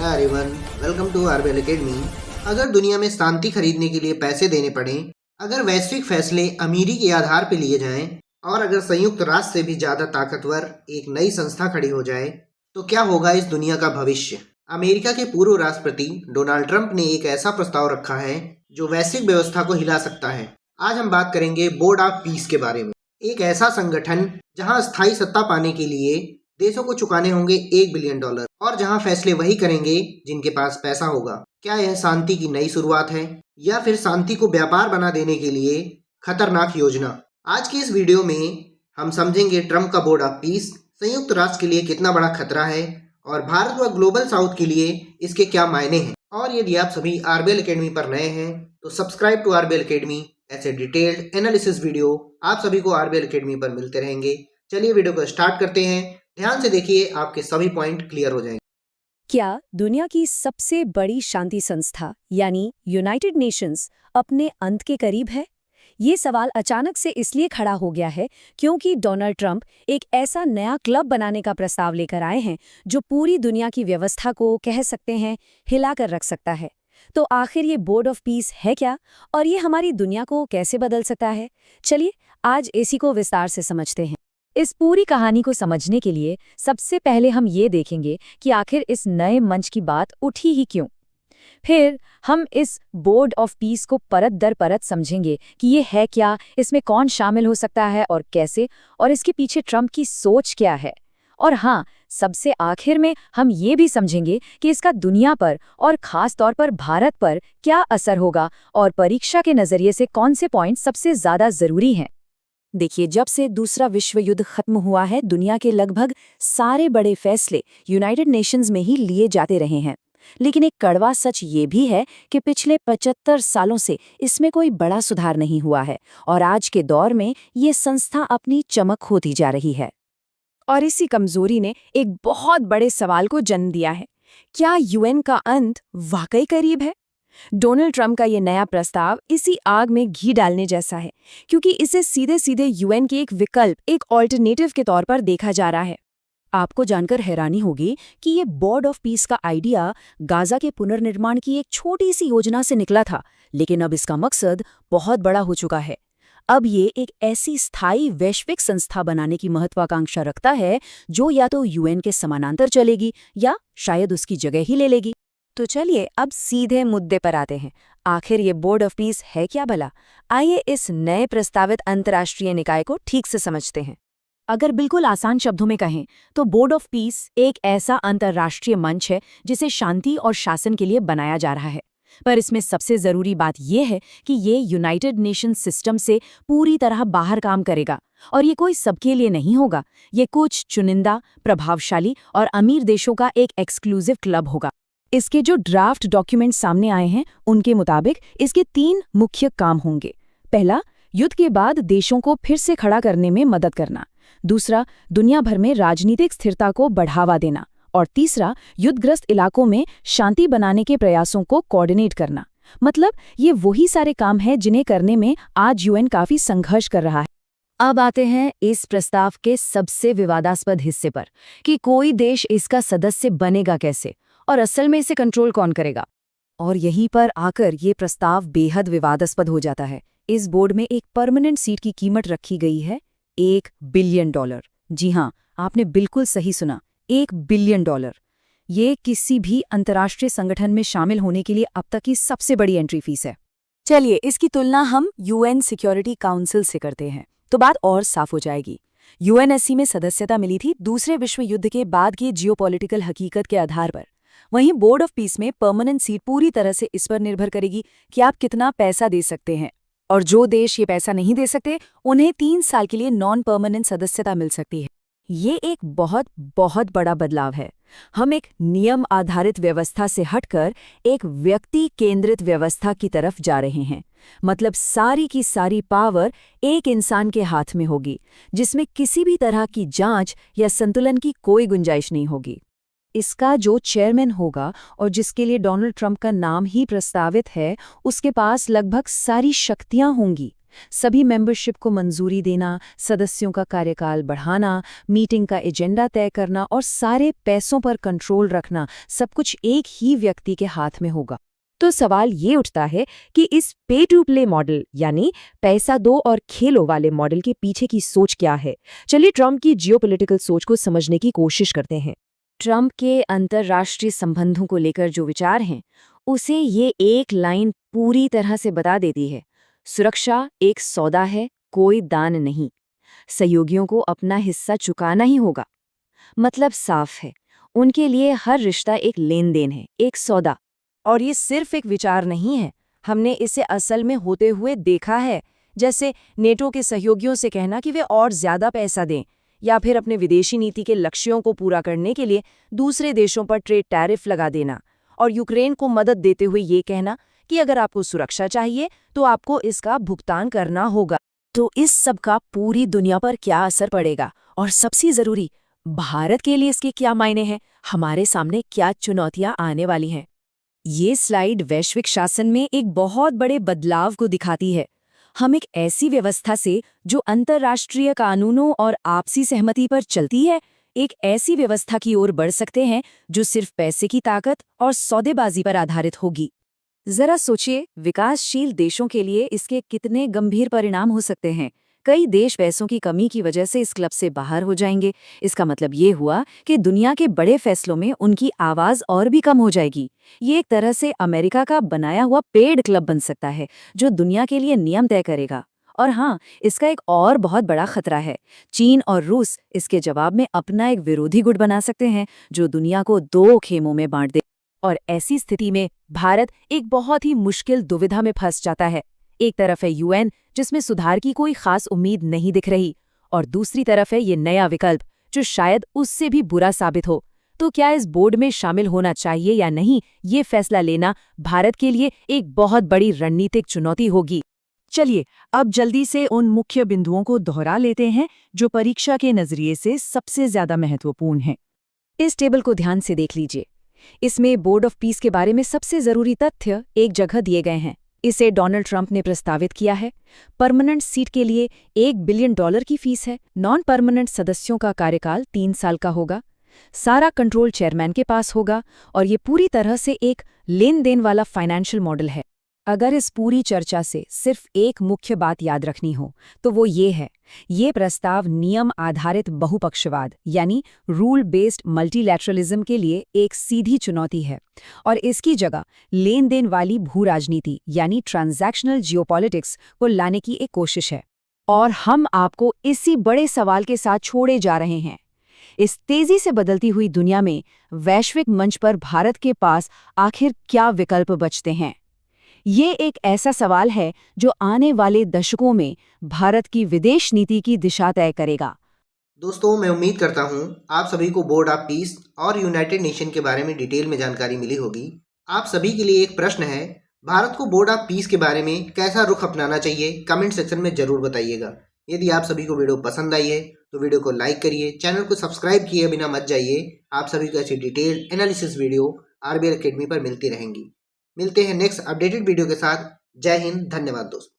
Hi everyone, welcome to RBL academy. अगर दुनिया में शांति खरीदने के लिए पैसे देने पड़े, अगर वैश्विक फैसले अमीरी के आधार पर लिए जाएं और अगर संयुक्त राष्ट्र से भी ज्यादा ताकतवर एक नई संस्था खड़ी हो जाए, तो क्या होगा इस दुनिया का भविष्य। अमेरिका के पूर्व राष्ट्रपति डोनाल्ड ट्रंप ने एक ऐसा प्रस्ताव रखा है जो वैश्विक व्यवस्था को हिला सकता है। आज हम बात करेंगे बोर्ड ऑफ पीस के बारे में। एक ऐसा संगठन जहां स्थायी सत्ता पाने के लिए देशों को चुकाने होंगे $1 बिलियन और जहां फैसले वही करेंगे जिनके पास पैसा होगा। क्या यह शांति की नई शुरुआत है या फिर शांति को व्यापार बना देने के लिए खतरनाक योजना? आज की इस वीडियो में हम समझेंगे ट्रंप का बोर्ड ऑफ पीस संयुक्त राष्ट्र के लिए कितना बड़ा खतरा है और भारत व ग्लोबल साउथ के लिए इसके क्या मायने हैं। और यदि आप सभी आरबीएल एकेडमी पर नए हैं तो सब्सक्राइब टू आरबीएल एकेडमी। ऐसे डिटेल्ड एनालिसिस वीडियो आप सभी को आरबीएल एकेडमी पर मिलते रहेंगे। चलिए वीडियो को स्टार्ट करते हैं। ध्यान से देखिए, आपके सभी पॉइंट क्लियर हो जाएंगे। क्या दुनिया की सबसे बड़ी शांति संस्था यानी यूनाइटेड नेशंस अपने अंत के करीब है? ये सवाल अचानक से इसलिए खड़ा हो गया है क्योंकि डोनाल्ड ट्रंप एक ऐसा नया क्लब बनाने का प्रस्ताव लेकर आए हैं जो पूरी दुनिया की व्यवस्था को कह सकते हैं हिलाकर रख सकता है। तो आखिर ये बोर्ड ऑफ पीस है क्या और ये हमारी दुनिया को कैसे बदल सकता है? चलिए आज इसी को विस्तार से समझते हैं। इस पूरी कहानी को समझने के लिए सबसे पहले हम ये देखेंगे कि आखिर इस नए मंच की बात उठी ही क्यों। फिर हम इस बोर्ड ऑफ पीस को परत दर परत समझेंगे कि ये है क्या, इसमें कौन शामिल हो सकता है और कैसे, और इसके पीछे ट्रंप की सोच क्या है। और हाँ, सबसे आखिर में हम ये भी समझेंगे कि इसका दुनिया पर और खास तौर पर भारत पर क्या असर होगा और परीक्षा के नज़रिए से कौन से पॉइंट सबसे ज़्यादा ज़रूरी हैं। देखिए, जब से दूसरा विश्व युद्ध खत्म हुआ है, दुनिया के लगभग सारे बड़े फैसले यूनाइटेड नेशंस में ही लिए जाते रहे हैं। लेकिन एक कड़वा सच ये भी है कि पिछले 75 सालों से इसमें कोई बड़ा सुधार नहीं हुआ है और आज के दौर में ये संस्था अपनी चमक खोती जा रही है। और इसी कमजोरी ने एक बहुत बड़े सवाल को जन्म दिया है। क्या यूएन का अंत वाकई करीब है? डोनाल्ड ट्रंप का ये नया प्रस्ताव इसी आग में घी डालने जैसा है, क्योंकि इसे सीधे सीधे यूएन के एक विकल्प, एक ऑल्टरनेटिव के तौर पर देखा जा रहा है। आपको जानकर हैरानी होगी कि ये बोर्ड ऑफ पीस का आइडिया गाजा के पुनर्निर्माण की एक छोटी सी योजना से निकला था, लेकिन अब इसका मकसद बहुत बड़ा हो चुका है। अब ये एक ऐसी स्थायी वैश्विक संस्था बनाने की महत्वाकांक्षा रखता है जो या तो यूएन के समानांतर चलेगी या शायद उसकी जगह ही ले लेगी। तो चलिए अब सीधे मुद्दे पर आते हैं। आखिर ये बोर्ड ऑफ पीस है क्या भला? आइए इस नए प्रस्तावित अंतर्राष्ट्रीय निकाय को ठीक से समझते हैं। अगर बिल्कुल आसान शब्दों में कहें तो बोर्ड ऑफ पीस एक ऐसा अंतर्राष्ट्रीय मंच है जिसे शांति और शासन के लिए बनाया जा रहा है। पर इसमें सबसे जरूरी बात यह है कि ये यूनाइटेड नेशंस सिस्टम से पूरी तरह बाहर काम करेगा और ये कोई सबके लिए नहीं होगा। ये कुछ चुनिंदा, प्रभावशाली और अमीर देशों का एक एक्सक्लूसिव क्लब होगा। इसके जो ड्राफ्ट डॉक्यूमेंट सामने आए हैं उनके मुताबिक इसके 3 मुख्य काम होंगे। पहला, युद्ध के बाद देशों को फिर से खड़ा करने में मदद करना। दूसरा, दुनिया भर में राजनीतिक स्थिरता को बढ़ावा देना। और तीसरा, युद्धग्रस्त इलाकों में शांति बनाने के प्रयासों को कोऑर्डिनेट करना। मतलब ये वही सारे काम हैं जिन्हें करने में आज यूएन काफी संघर्ष कर रहा है। अब आते हैं इस प्रस्ताव के सबसे विवादास्पद हिस्से पर कि कोई देश इसका सदस्य बनेगा कैसे और असल में इसे कंट्रोल कौन करेगा। और यहीं पर आकर ये प्रस्ताव बेहद विवादास्पद हो जाता है। इस बोर्ड में एक परमानेंट सीट की कीमत रखी गई है $1 बिलियन। जी हाँ, आपने बिल्कुल सही सुना, $1 बिलियन। ये किसी भी अंतर्राष्ट्रीय संगठन में शामिल होने के लिए अब तक की सबसे बड़ी एंट्री फीस है। चलिए इसकी तुलना हम यूएन सिक्योरिटी काउंसिल से करते हैं तो बात और साफ हो जाएगी। यूएनएससी में सदस्यता मिली थी दूसरे विश्व युद्ध के बाद की जियोपॉलिटिकल हकीकत के आधार पर। वहीं बोर्ड ऑफ पीस में परमानेंट सीट पूरी तरह से इस पर निर्भर करेगी कि आप कितना पैसा दे सकते हैं, और जो देश ये पैसा नहीं दे सकते उन्हें 3 साल के लिए नॉन परमानेंट सदस्यता मिल सकती है। ये एक बहुत बहुत बड़ा बदलाव है। हम एक नियम आधारित व्यवस्था से हटकर एक व्यक्ति केंद्रित व्यवस्था की तरफ जा रहे हैं। मतलब सारी की सारी पावर एक इंसान के हाथ में होगी, जिसमें किसी भी तरह की जांच या संतुलन की कोई गुंजाइश नहीं होगी। इसका जो चेयरमैन होगा और जिसके लिए डोनाल्ड ट्रंप का नाम ही प्रस्तावित है, उसके पास लगभग सारी शक्तियां होंगी। सभी मेंबरशिप को मंजूरी देना, सदस्यों का कार्यकाल बढ़ाना, मीटिंग का एजेंडा तय करना और सारे पैसों पर कंट्रोल रखना, सब कुछ एक ही व्यक्ति के हाथ में होगा। तो सवाल ये उठता है कि इस पे टू प्ले मॉडल यानी पैसा दो और खेलो वाले मॉडल के पीछे की सोच क्या है? चलिए ट्रंप की जियोपॉलिटिकल सोच को समझने की कोशिश करते हैं। ट्रंप के अंतर्राष्ट्रीय संबंधों को लेकर जो विचार हैं, उसे ये एक लाइन पूरी तरह से बता देती है। सुरक्षा एक सौदा है, कोई दान नहीं। सहयोगियों को अपना हिस्सा चुकाना ही होगा। मतलब साफ है, उनके लिए हर रिश्ता एक लेन देन है, एक सौदा। और ये सिर्फ एक विचार नहीं है, हमने इसे असल में होते हुए देखा है। जैसे नेटो के सहयोगियों से कहना कि वे और ज्यादा पैसा दें, या फिर अपने विदेशी नीति के लक्ष्यों को पूरा करने के लिए दूसरे देशों पर ट्रेड टैरिफ लगा देना, और यूक्रेन को मदद देते हुए ये कहना कि अगर आपको सुरक्षा चाहिए तो आपको इसका भुगतान करना होगा। तो इस सब का पूरी दुनिया पर क्या असर पड़ेगा, और सबसे जरूरी, भारत के लिए इसके क्या मायने हैं, हमारे सामने क्या चुनौतियां आने वाली हैं? ये स्लाइड वैश्विक शासन में एक बहुत बड़े बदलाव को दिखाती है। हम एक ऐसी व्यवस्था से जो अंतर्राष्ट्रीय कानूनों और आपसी सहमति पर चलती है, एक ऐसी व्यवस्था की ओर बढ़ सकते हैं जो सिर्फ पैसे की ताकत और सौदेबाजी पर आधारित होगी। जरा सोचिए, विकासशील देशों के लिए इसके कितने गंभीर परिणाम हो सकते हैं। कई देश पैसों की कमी की वजह से इस क्लब से बाहर हो जाएंगे। इसका मतलब ये हुआ कि दुनिया के बड़े फैसलों में उनकी आवाज और भी कम हो जाएगी। ये एक तरह से अमेरिका का बनाया हुआ पेड क्लब बन सकता है, जो दुनिया के लिए नियम तय करेगा। और हाँ, इसका एक और बहुत बड़ा खतरा है। चीन और रूस इसके जवाब में अपना एक विरोधी गुट बना सकते हैं, जो दुनिया को दो खेमों में बांट दे। और ऐसी स्थिति में भारत एक बहुत ही मुश्किल दुविधा में फंस जाता है। एक तरफ है यूएन, जिसमें सुधार की कोई खास उम्मीद नहीं दिख रही, और दूसरी तरफ है ये नया विकल्प, जो शायद उससे भी बुरा साबित हो। तो क्या इस बोर्ड में शामिल होना चाहिए या नहीं, ये फैसला लेना भारत के लिए एक बहुत बड़ी रणनीतिक चुनौती होगी। चलिए अब जल्दी से उन मुख्य बिंदुओं को दोहरा लेते हैं जो परीक्षा के नजरिए से सबसे ज्यादा महत्वपूर्ण हैं। इस टेबल को ध्यान से देख लीजिए। इसमें बोर्ड ऑफ पीस के बारे में सबसे जरूरी तथ्य एक जगह दिए गए हैं। इसे डोनाल्ड ट्रंप ने प्रस्तावित किया है। परमानेंट सीट के लिए $1 बिलियन की फीस है। नॉन परमानेंट सदस्यों का कार्यकाल 3 साल का होगा। सारा कंट्रोल चेयरमैन के पास होगा, और ये पूरी तरह से एक लेन देन वाला फाइनेंशियल मॉडल है। अगर इस पूरी चर्चा से सिर्फ एक मुख्य बात याद रखनी हो तो वो ये है, ये प्रस्ताव नियम आधारित बहुपक्षवाद यानी रूल बेस्ड मल्टीलैटरलिज्म के लिए एक सीधी चुनौती है, और इसकी जगह लेन देन वाली भू राजनीति यानी ट्रांजैक्शनल जियोपॉलिटिक्स को लाने की एक कोशिश है। और हम आपको इसी बड़े सवाल के साथ छोड़े जा रहे हैं। इस तेजी से बदलती हुई दुनिया में वैश्विक मंच पर भारत के पास आखिर क्या विकल्प बचते हैं? ये एक ऐसा सवाल है जो आने वाले दशकों में भारत की विदेश नीति की दिशा तय करेगा। दोस्तों, मैं उम्मीद करता हूँ आप सभी को बोर्ड ऑफ पीस और यूनाइटेड नेशन के बारे में डिटेल में जानकारी मिली होगी। आप सभी के लिए एक प्रश्न है, भारत को बोर्ड ऑफ पीस के बारे में कैसा रुख अपनाना चाहिए? कमेंट सेक्शन में जरूर बताइएगा। यदि आप सभी को वीडियो पसंद आई है तो वीडियो को लाइक करिए, चैनल को सब्सक्राइब किए बिना मत जाइए। आप सभी को ऐसी detail analysis video RBL academy पर मिलती रहेंगी। मिलते हैं नेक्स्ट अपडेटेड वीडियो के साथ। जय हिंद, धन्यवाद दोस्तों।